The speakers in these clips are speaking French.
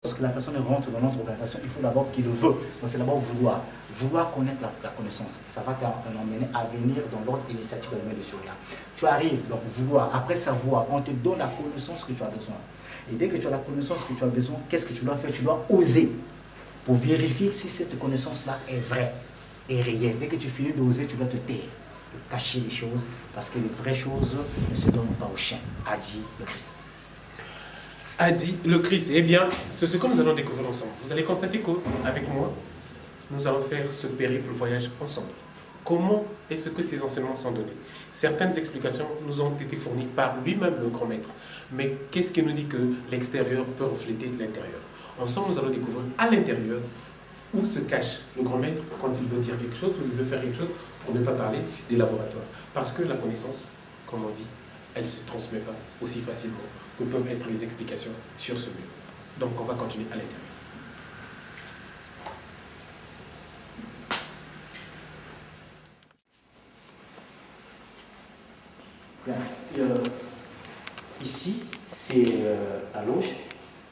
Lorsque la personne rentre dans notre organisation, il faut d'abord qu'il le veut. Donc c'est d'abord vouloir. Vouloir connaître la connaissance. Ça va t'emmener à venir dans l'ordre initiative de Surya. Tu arrives, donc vouloir. Après savoir, on te donne la connaissance que tu as besoin. Et dès que tu as la connaissance que tu as besoin, qu'est-ce que tu dois faire? Tu dois oser pour vérifier si cette connaissance-là est vraie et réelle. Dès que tu finis d'oser, tu dois te taire, de cacher les choses, parce que les vraies choses ne se donnent pas aux chiens, a dit le Christ. A dit le Christ. Eh bien, c'est ce que nous allons découvrir ensemble. Vous allez constater qu'avec moi, nous allons faire ce périple voyage ensemble. Comment est-ce que ces enseignements sont donnés? Certaines explications nous ont été fournies par lui-même, le grand maître. Mais qu'est-ce qui nous dit que l'extérieur peut refléter l'intérieur? Ensemble, nous allons découvrir à l'intérieur où se cache le grand maître quand il veut dire quelque chose ou il veut faire quelque chose, pour ne pas parler des laboratoires. Parce que la connaissance, comme on dit, elle ne se transmet pas aussi facilement que peuvent être les explications sur ce mur. Donc on va continuer à l'intérieur. Ici, c'est la loge.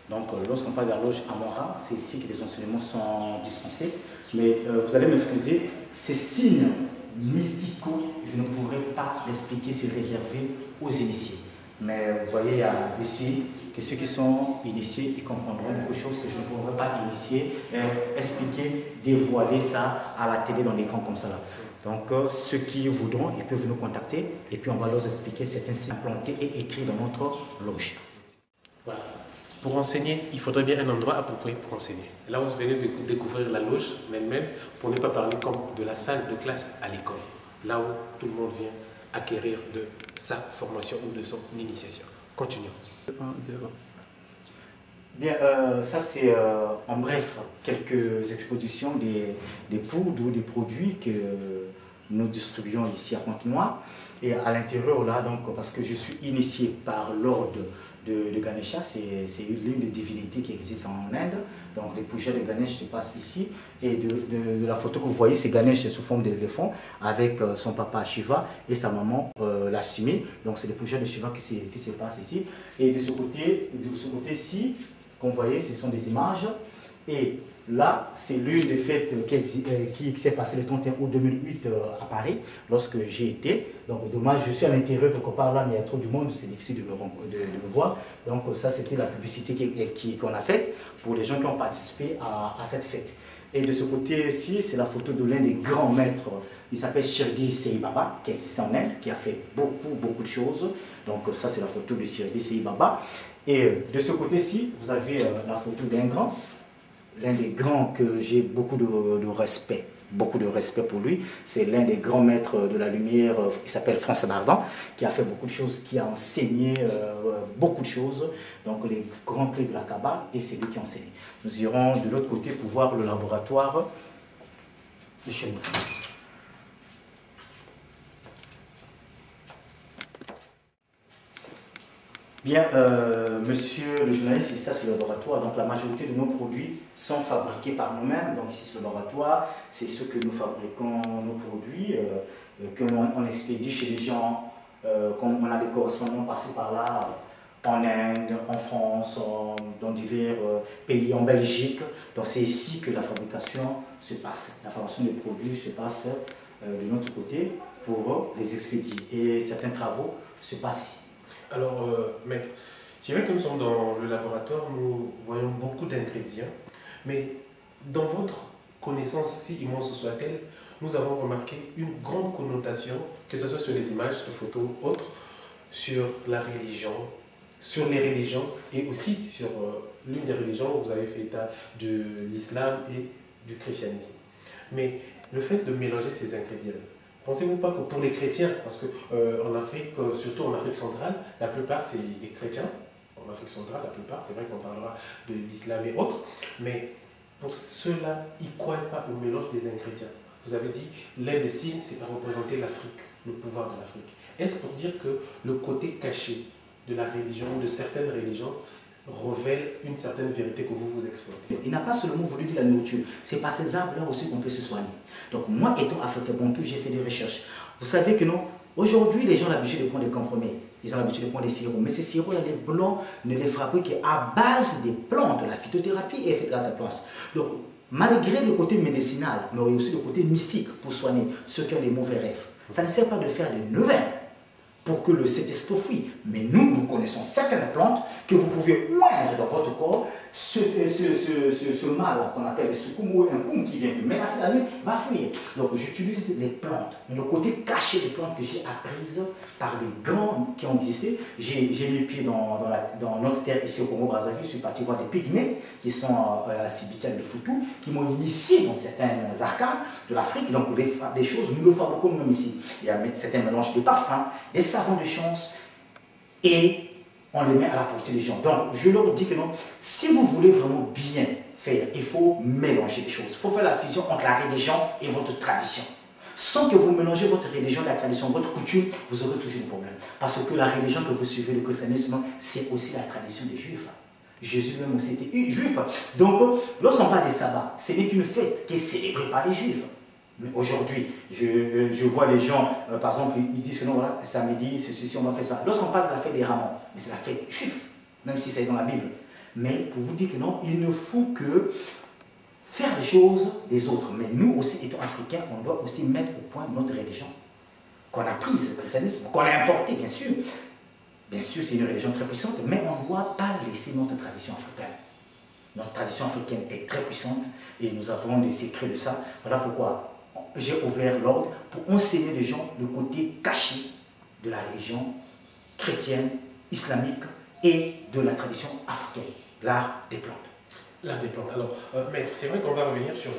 Donc lorsqu'on parle de la loge Amora, c'est ici que les enseignements sont dispensés. Mais vous allez m'excuser, ces signes mysticaux, je ne pourrais pas l'expliquer, se réserver aux initiés. Mais vous voyez, il y a ici que ceux qui sont initiés, ils comprendront beaucoup de choses que je ne pourrais pas initier, expliquer, dévoiler ça à la télé dans l'écran comme ça là. Donc ceux qui voudront, ils peuvent nous contacter et puis on va leur expliquer certains signes implantés et écrits dans notre loge. Voilà. Pour enseigner, il faudrait bien un endroit approprié pour enseigner. Là, vous venez de découvrir la loge même, pour ne pas parler comme de la salle de classe à l'école. Là où tout le monde vient acquérir de sa formation ou de son initiation. Continuons. Bien, ça c'est en bref quelques expositions des poudres ou des produits que nous distribuons ici à Pointe-Noire. Et à l'intérieur là, donc, parce que je suis initié par l'ordre de Ganesha, c'est l'une des divinités qui existe en Inde. Donc les projets de Ganesh se passent ici. Et de la photo que vous voyez, c'est Ganesh sous forme d'éléphant avec son papa Shiva et sa maman Lashmi. Donc c'est les projets de Shiva qui se passent ici. Et de ce côté-ci, comme vous voyez, ce sont des images. Et là, c'est l'une des fêtes qui s'est passée le 31 août 2008 à Paris, lorsque j'y étais. Donc, dommage, je suis à l'intérieur quelque part là, mais il y a trop du monde, c'est difficile de me voir. Donc, ça, c'était la publicité qu'on a faite pour les gens qui ont participé à cette fête. Et de ce côté-ci, c'est la photo de l'un des grands maîtres. Il s'appelle Shirdi Sai Baba, qui est en Inde, qui a fait beaucoup de choses. Donc, ça, c'est la photo de Shirdi Sai Baba. Et de ce côté-ci, vous avez la photo d'un grand. L'un des grands que j'ai beaucoup de respect pour lui, c'est l'un des grands maîtres de la lumière, il s'appelle François Bardin, qui a fait beaucoup de choses, qui a enseigné beaucoup de choses, donc les grands clés de la Kabbale, et c'est lui qui enseigne. Nous irons de l'autre côté pour voir le laboratoire de chez nous. Bien, monsieur le journaliste, c'est ça, c'est le laboratoire. Donc la majorité de nos produits sont fabriqués par nous-mêmes. Donc ici, c'est le laboratoire, c'est ce que nous fabriquons, nos produits, qu'on expédie chez les gens, comme on a des correspondants passés par là, en Inde, en France, dans divers pays, en Belgique. Donc c'est ici que la fabrication se passe. La fabrication des produits se passe de notre côté pour les expédier. Et certains travaux se passent ici. Alors, maître, c'est vrai que nous sommes dans le laboratoire, nous voyons beaucoup d'ingrédients, mais dans votre connaissance, si immense soit-elle, nous avons remarqué une grande connotation, que ce soit sur les images, les photos, autres, sur la religion, sur les religions et aussi sur l'une des religions où vous avez fait état de l'islam et du christianisme. Mais le fait de mélanger ces ingrédients, pensez-vous pas que pour les chrétiens, parce qu'en Afrique, surtout en Afrique centrale, la plupart c'est des chrétiens, en Afrique centrale la plupart, c'est vrai qu'on parlera de l'islam et autres, mais pour ceux-là, ils ne croient pas au mélange des ingrédients. Vous avez dit, l'un des signes, c'est à représenter l'Afrique, le pouvoir de l'Afrique. Est-ce pour dire que le côté caché de la religion, de certaines religions, révèle une certaine vérité que vous exploitez? Il n'a pas seulement voulu dire la nourriture, c'est par ces arbres-là aussi qu'on peut se soigner. Donc moi, étant africain Bantou, j'ai fait des recherches. Vous savez que non, aujourd'hui, les gens ont l'habitude de prendre des comprimés. ils ont l'habitude de prendre des sirops. Mais ces sirops-là, les blancs ne les fabriquent qu'à base des plantes. La phytothérapie est faite à la plante. Donc, malgré le côté médicinal, mais aussi le côté mystique pour soigner ceux qui ont des mauvais rêves. Ça ne sert pas de faire des nevers pour que le Saint-Esprit fuit. Mais nous connaissons certaines plantes que vous pouvez oindre dans votre corps. Ce mal qu'on appelle le soukoum ou un koum qui vient de menacer la nuit va fuir. Donc j'utilise les plantes, le côté caché des plantes que j'ai apprises par les grands qui ont existé. J'ai mis le pied dans notre terre ici au Congo-Brazzaville. Je suis parti voir des pygmées qui sont à Sibitian de Foutou, qui m'ont initié dans certains arcanes de l'Afrique. Donc des choses, nous le fabriquons nous-mêmes ici. Il y a certains mélanges de parfums, des savons de chance et on les met à la portée des gens. Donc, je leur dis que non, si vous voulez vraiment bien faire, il faut mélanger les choses. Il faut faire la fusion entre la religion et votre tradition. Sans que vous mélangez votre religion et la tradition, votre coutume, vous aurez toujours des problèmes. Parce que la religion que vous suivez, le christianisme, c'est aussi la tradition des Juifs. Jésus même aussi était juif. Donc, lorsqu'on parle des sabbats, ce n'est qu'une fête qui est célébrée par les Juifs. Mais aujourd'hui, je vois les gens, par exemple, ils disent que non, voilà, samedi, c'est ceci, on va faire ça. Lorsqu'on parle de la fête des Ramons, mais c'est la fête juive, même si c'est dans la Bible. Mais pour vous dire que non, il ne faut que faire les choses des autres. Mais nous aussi, étant africains, on doit aussi mettre au point notre religion. Qu'on a prise, le christianisme, qu'on a importé, bien sûr. Bien sûr, c'est une religion très puissante, mais on ne doit pas laisser notre tradition africaine. Notre tradition africaine est très puissante et nous avons les secrets de ça. Voilà pourquoi j'ai ouvert l'ordre pour enseigner les gens le côté caché de la religion chrétienne, islamique et de la tradition africaine, l'art des plantes. L'art des plantes. Alors, maître, c'est vrai qu'on va revenir sur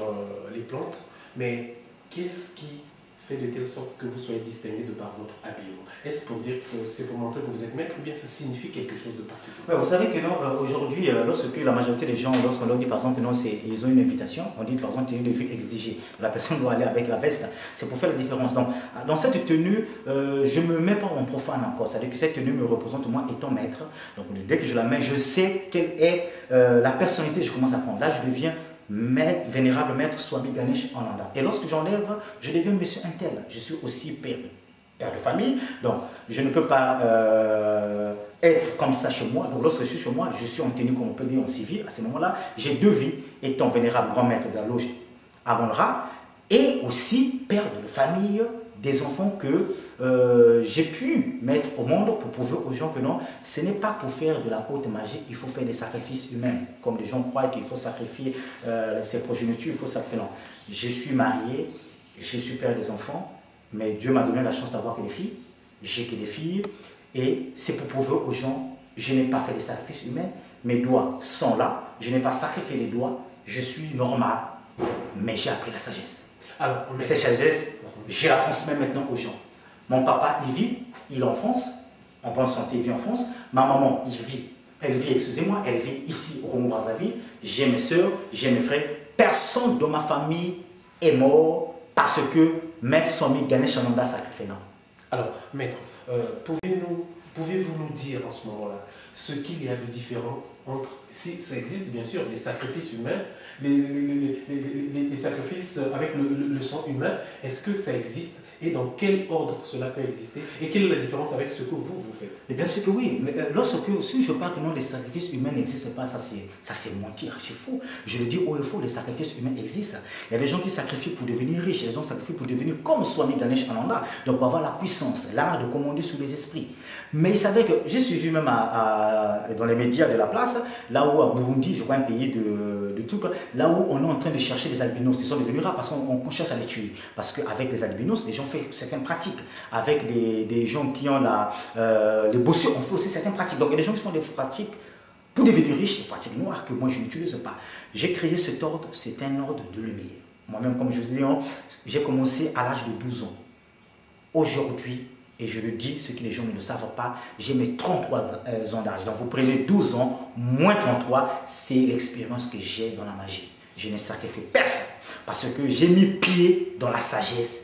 les plantes, mais qu'est-ce qui fait de telle sorte que vous soyez distingué de par votre habillement? Est-ce pour dire que c'est pour montrer que vous êtes maître ou bien ça signifie quelque chose de particulier? Ouais, vous savez que non, aujourd'hui, lorsque la majorité des gens, lorsqu'on leur dit par exemple que non, ils ont une invitation, on dit par exemple tenue de vue exigée. La personne doit aller avec la veste, c'est pour faire la différence. Donc, dans cette tenue, je ne me mets pas en profane encore, c'est-à-dire que cette tenue me représente moi étant maître. Donc, dès que je la mets, je sais quelle est la personnalité que je commence à prendre. Là, je deviens maître, vénérable maître Swami Ganesh Ananda. Et lorsque j'enlève, je deviens monsieur Intel. Je suis aussi père de famille, donc je ne peux pas être comme ça chez moi. Donc lorsque je suis chez moi, je suis en tenue, comme on peut dire, en civil. À ce moment-là, j'ai deux vies, étant vénérable grand maître de la loge à Monra et aussi père de famille, des enfants que j'ai pu mettre au monde pour prouver aux gens que non, ce n'est pas pour faire de la haute magie, il faut faire des sacrifices humains. Comme les gens croient qu'il faut sacrifier ses progénitures, il faut sacrifier. Non, je suis marié, je suis père des enfants, mais Dieu m'a donné la chance d'avoir que des filles. J'ai que des filles et c'est pour prouver aux gens, je n'ai pas fait des sacrifices humains, mes doigts sont là, je n'ai pas sacrifié les doigts, je suis normal, mais j'ai appris la sagesse. Alors, cette sagesse, je la transmets maintenant aux gens. Mon papa, il vit, il est en France, en bonne santé, il vit en France. Ma maman, elle vit, excusez-moi, elle vit ici au Congo-Brazzaville. J'ai mes soeurs, j'ai mes frères. Personne de ma famille est mort parce que Maître Swami Ganesh Ananda sacrifié. Non. Alors, Maître, pouvez-vous nous dire en ce moment-là ce qu'il y a de différent entre, si ça existe bien sûr, les sacrifices humains, les sacrifices avec le sang humain, est-ce que ça existe et dans quel ordre cela peut exister et quelle est la différence avec ce que vous faites? Et bien sûr que oui, mais lorsque aussi je parle que non, les sacrifices humains n'existent pas, ça c'est mentir, c'est faux. Je le dis haut et faux, les sacrifices humains existent. Il y a des gens qui sacrifient pour devenir riches, il y a des gens qui sacrifient pour devenir comme Swami Ganesh Ananda, donc pour avoir la puissance, l'art de commander sur les esprits. Mais il savait que, j'ai suivi même dans les médias de la place, là où à Burundi, je crois un pays de tout, là où on est en train de chercher des albinos, ils sont devenus rares parce qu'on cherche à les tuer. Parce qu'avec les albinos, les gens font certaines pratiques. Avec des gens qui ont les bossus, on fait aussi certaines pratiques. Donc il y a des gens qui font des pratiques pour devenir riches, des pratiques noires que moi je n'utilise pas. J'ai créé cet ordre, c'est un ordre de lumière. Moi-même, comme je vous dis, j'ai commencé à l'âge de 12 ans. Aujourd'hui, et je le dis, ceux qui les gens ne le savent pas, j'ai mes 33 ans d'âge. Donc vous prenez 12 ans, moins 33, c'est l'expérience que j'ai dans la magie. Je n'ai sacrifié personne parce que j'ai mis pied dans la sagesse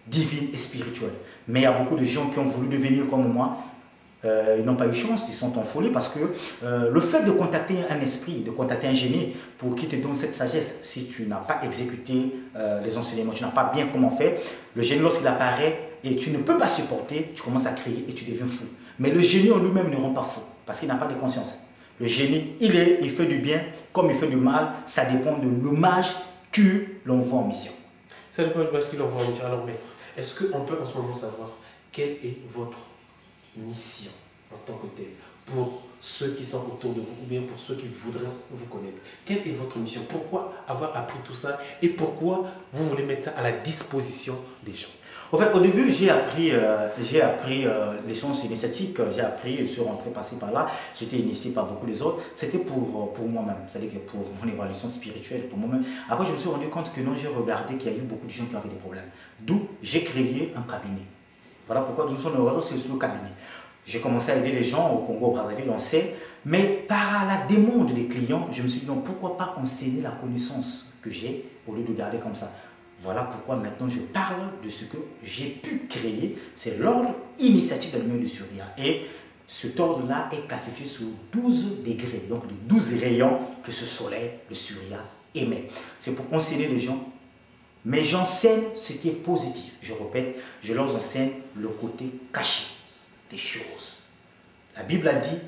divine et spirituelle. Mais il y a beaucoup de gens qui ont voulu devenir comme moi, ils n'ont pas eu chance, ils sont en folie parce que le fait de contacter un esprit, de contacter un génie pour qu'il te donne cette sagesse, si tu n'as pas exécuté les enseignements, tu n'as pas bien comment faire, le génie lorsqu'il apparaît et tu ne peux pas supporter, tu commences à crier et tu deviens fou. Mais le génie en lui-même ne rend pas fou, parce qu'il n'a pas de conscience. Le génie, il fait du bien comme il fait du mal, ça dépend de l'hommage que l'on voit en mission. Ça dépend de l'hommage que l'on voit en mission. Alors, maître, est-ce qu'on peut en ce moment savoir quelle est votre mission en tant que telle pour ceux qui sont autour de vous ou bien pour ceux qui voudraient vous connaître? Quelle est votre mission? Pourquoi avoir appris tout ça et pourquoi vous voulez mettre ça à la disposition des gens? En fait, au début, j'ai appris les sciences initiatiques, j'ai appris, je suis rentré passer par là, j'étais initié par beaucoup les autres, c'était pour moi-même, c'est-à-dire que pour mon évaluation spirituelle, pour moi-même. Après, je me suis rendu compte que non, j'ai regardé qu'il y a eu beaucoup de gens qui avaient des problèmes. D'où j'ai créé un cabinet. Voilà pourquoi nous sommes heureux, c'est le cabinet. J'ai commencé à aider les gens au Congo, au Brazzaville, on sait, mais par la demande des clients, je me suis dit non, pourquoi pas enseigner la connaissance que j'ai au lieu de garder comme ça. Voilà pourquoi maintenant je parle de ce que j'ai pu créer. C'est l'ordre initiatique de l'humain de Surya. Et cet ordre-là est classifié sous 12 degrés. Donc les 12 rayons que ce soleil, le Surya, émet. C'est pour enseigner les gens. Mais j'enseigne ce qui est positif. Je répète, je leur enseigne le côté caché des choses. La Bible a dit,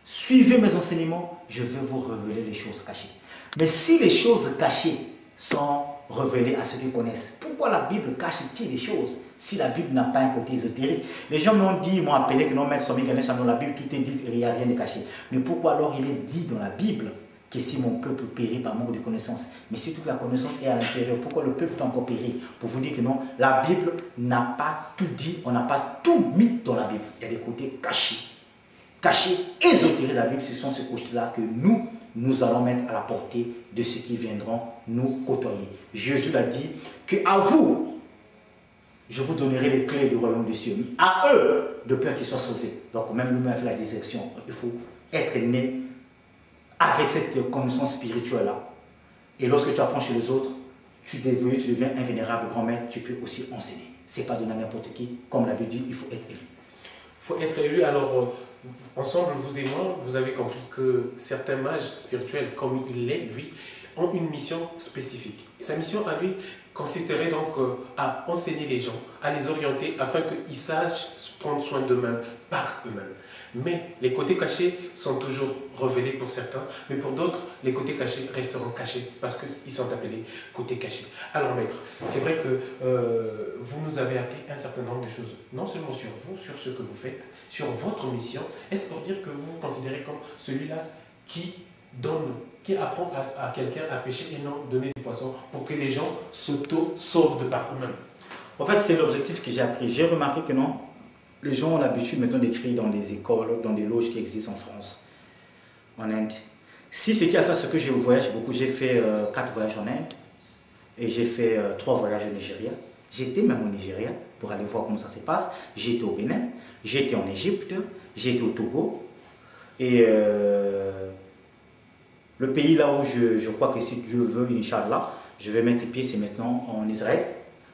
suivez mes enseignements, je vais vous révéler les choses cachées. Mais si les choses cachées sont révélées à ceux qui connaissent, pourquoi la Bible cache-t-il les choses si la Bible n'a pas un côté ésotérique? Les gens m'ont dit, m'ont appelé que non, maître Somi Ganesh, dans la Bible tout est dit, il n'y a rien de caché. Mais pourquoi alors il est dit dans la Bible que si mon peuple périt par manque de connaissance? Mais si toute la connaissance est à l'intérieur, pourquoi le peuple peut encore périr? Pour vous dire que non, la Bible n'a pas tout dit, on n'a pas tout mis dans la Bible. Il y a des côtés cachés, ésotériques de la Bible. Ce sont ces côtés-là que nous allons mettre à la portée de ceux qui viendront nous côtoyer. Jésus l'a dit que à vous, je vous donnerai les clés du royaume des cieux. À eux, de peur qu'ils soient sauvés. Donc même nous-mêmes fait la dissection. Il faut être né avec cette connaissance spirituelle-là. Et lorsque tu apprends chez les autres, tu deviens un vénérable grand-maître, tu peux aussi enseigner. Ce n'est pas donné à n'importe qui. Comme la Bible dit, il faut être élu. Il faut être élu. Alors, ensemble, vous et moi, vous avez compris que certains mages spirituels, comme il l'est, lui, ont une mission spécifique. Sa mission à lui consisterait donc à enseigner les gens, à les orienter afin qu'ils sachent prendre soin d'eux-mêmes par eux-mêmes. Mais les côtés cachés sont toujours révélés pour certains, mais pour d'autres, les côtés cachés resteront cachés parce qu'ils sont appelés côtés cachés. Alors maître, c'est vrai que vous nous avez appris un certain nombre de choses, non seulement sur vous, sur ce que vous faites, sur votre mission. Est-ce pour dire que vous vous considérez comme celui-là qui donne, qui apprend à quelqu'un à pêcher et non donner du poisson pour que les gens s'auto-sauvent de par eux-mêmes? En fait, c'est l'objectif que j'ai appris. J'ai remarqué que non, les gens ont l'habitude maintenant d'écrire dans les écoles, dans des loges qui existent en France, en Inde. Si c'est qui a fait ce que je voyage beaucoup, j'ai fait 4 voyages en Inde et j'ai fait 3 voyages au Nigeria. J'étais même au Nigeria pour aller voir comment ça se passe. J'ai été au Bénin, j'ai été en Égypte, j'ai été au Togo. Et le pays là où je crois que si Dieu veut, Inch'Allah, je vais mettre pied, c'est maintenant en Israël.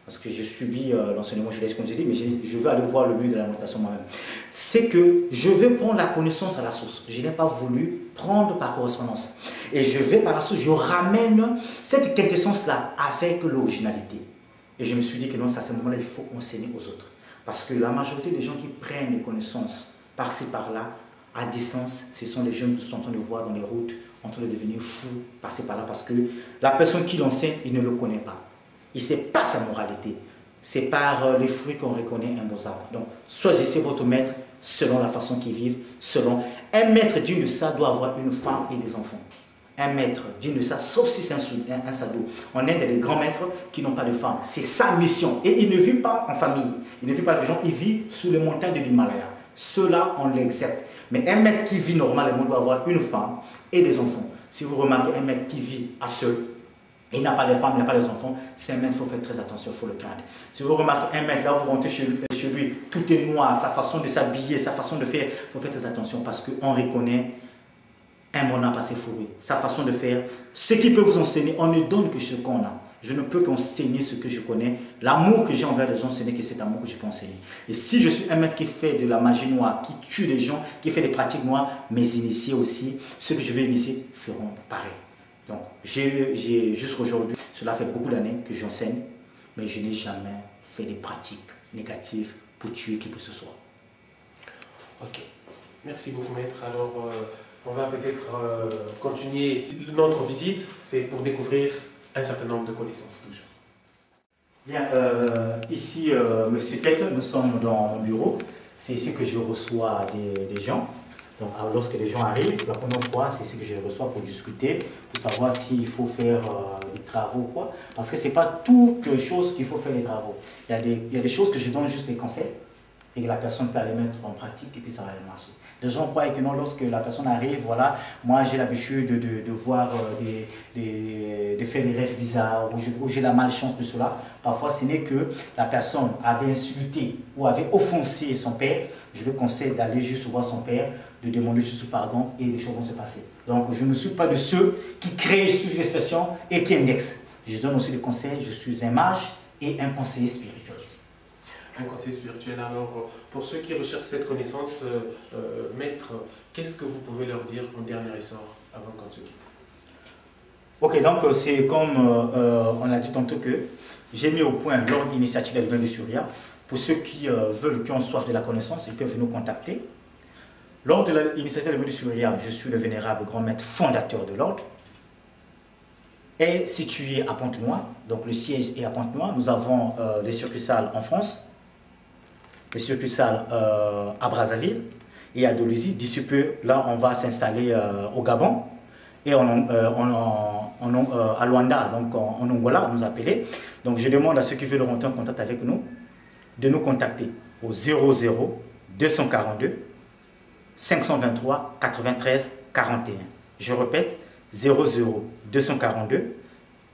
Parce que je subis l'enseignement judaïque, comme je dis, mais je veux aller voir le but de la notation moi-même. C'est que je vais prendre la connaissance à la source. Je n'ai pas voulu prendre par correspondance. Et je vais par la source, je ramène cette quintessence-là avec l'originalité. Et je me suis dit que non, à ce moment-là, il faut enseigner aux autres. Parce que la majorité des gens qui prennent des connaissances par-ci, par-là, à distance, ce sont les jeunes qui sont en train de voir dans les routes, en train de devenir fous, par-ci, par-là, parce que la personne qui l'enseigne, il ne le connaît pas. Il ne sait pas sa moralité. C'est par les fruits qu'on reconnaît un beau arbre. Donc, choisissez votre maître selon la façon qu'il vit, selon... Un maître digne de ça doit avoir une femme et des enfants. Un maître digne de ça, sauf si c'est un sado. En Inde, il y a des grands maîtres qui n'ont pas de femme. C'est sa mission. Et il ne vit pas en famille. Il ne vit pas avec des gens. Il vit sous les montagnes de l'Himalaya. Ceux-là, on l'accepte. Mais un maître qui vit normalement doit avoir une femme et des enfants. Si vous remarquez un maître qui vit à seul, il n'a pas de femmes, il n'a pas les enfants, c'est un maître, il faut faire très attention, il faut le craindre. Si vous remarquez un maître, là vous rentrez chez lui, tout est noir, sa façon de s'habiller, sa façon de faire, il faut faire très attention parce qu'on reconnaît un bon âme assez fourré, sa façon de faire. Ce qui peut vous enseigner, on ne donne que ce qu'on a. Je ne peux qu'enseigner ce que je connais. L'amour que j'ai envers les gens, ce n'est que cet amour que je peux enseigner. Et si je suis un maître qui fait de la magie noire, qui tue les gens, qui fait des pratiques noires, mes initiés aussi, ceux que je vais initier feront pareil. Donc, jusqu'aujourd'hui, cela fait beaucoup d'années que j'enseigne, mais je n'ai jamais fait des pratiques négatives pour tuer qui que ce soit. Ok. Merci beaucoup, maître. Alors, on va peut-être continuer notre visite. C'est pour découvrir un certain nombre de connaissances, toujours. Bien, ici, Monsieur Tête, nous sommes dans mon bureau. C'est ici que je reçois des gens. Donc, lorsque les gens arrivent, la première fois, c'est ici que je les reçois pour discuter, pour savoir s'il faut faire des travaux ou quoi. Parce que ce n'est pas toutes les choses qu'il faut faire des travaux. Il y a des choses que je donne juste des conseils et que la personne peut aller mettre en pratique et puis ça va aller marcher. Les gens croient que non, lorsque la personne arrive, voilà, moi j'ai l'habitude de voir de faire des rêves bizarres ou j'ai la malchance de cela. Parfois, ce n'est que la personne avait insulté ou avait offensé son père. Je le conseille d'aller juste voir son père, de demander juste pardon et les choses vont se passer. Donc, je ne suis pas de ceux qui créent une situation et qui indexent. Je donne aussi des conseils, je suis un mage et un conseiller spirituel. Un conseil spirituel. Alors, pour ceux qui recherchent cette connaissance, maître, qu'est-ce que vous pouvez leur dire en dernier ressort avant qu'on se quitte? Ok, donc c'est comme on a dit tantôt que j'ai mis au point l'ordre initiatique de l'Église du Surya. Pour ceux qui veulent, qui ont soif de la connaissance, ils peuvent nous contacter. L'ordre de l'initiative de l'Église du Surya, je suis le vénérable grand maître fondateur de l'ordre, est situé à Pointe-Noire. Donc le siège est à Pointe-Noire. Nous avons des succursales en France, des succursales à Brazzaville et à Dolisie. D'ici peu, là, on va s'installer au Gabon et à Luanda, donc en Angola, on nous appelait. Donc je demande à ceux qui veulent rentrer en contact avec nous de nous contacter au 00 242 523 93 41. Je répète, 00 242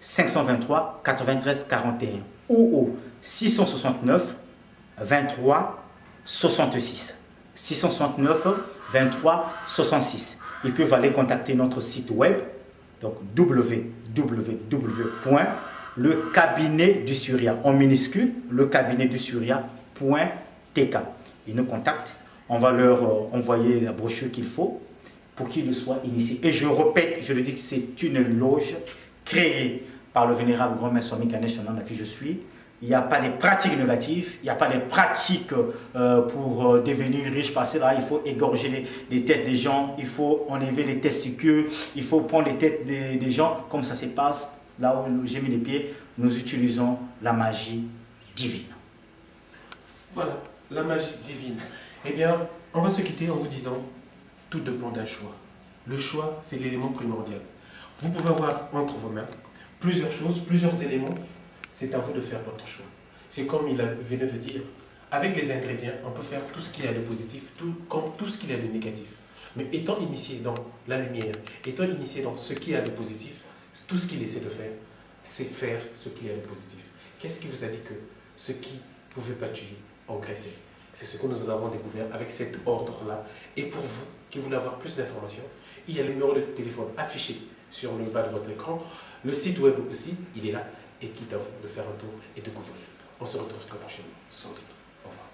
523 93 41 ou au 669 23 66. 669 23 66. Ils peuvent aller contacter notre site web, donc www.lecabinetdusurya en minuscule, lecabinetdusurya.tk. Ils nous contactent, on va leur envoyer la brochure qu'il faut pour qu'ils soient initiés. Et je répète, je le dis que c'est une loge créée par le vénérable grand maître Swami Ganesh Ananda qui je suis. Il n'y a pas de pratiques négatives, il n'y a pas de pratiques pour devenir riche parce que là, il faut égorger les têtes des gens, il faut enlever les testicules, il faut prendre les têtes des gens, comme ça se passe là où j'ai mis les pieds. Nous utilisons la magie divine. Voilà, la magie divine. Eh bien, on va se quitter en vous disant, tout dépend d'un choix. Le choix, c'est l'élément primordial. Vous pouvez avoir entre vos mains plusieurs choses, plusieurs éléments. C'est à vous de faire votre choix. C'est comme il venait de dire, avec les ingrédients, on peut faire tout ce qu'il y a de positif, comme tout ce qu'il y a de négatif. Mais étant initié dans la lumière, étant initié dans ce qu'il y a de positif, tout ce qu'il essaie de faire, c'est faire ce qu'il y a de positif. Qu'est-ce qui vous a dit que ce qui ne pouvait pas tuer engraissait? C'est ce que nous avons découvert avec cet ordre-là. Et pour vous, qui voulez avoir plus d'informations, il y a le numéro de téléphone affiché sur le bas de votre écran. Le site web aussi, il est là. Et quitte à vous de faire un tour et de découvrir. On se retrouve très prochainement, sans doute. Au revoir.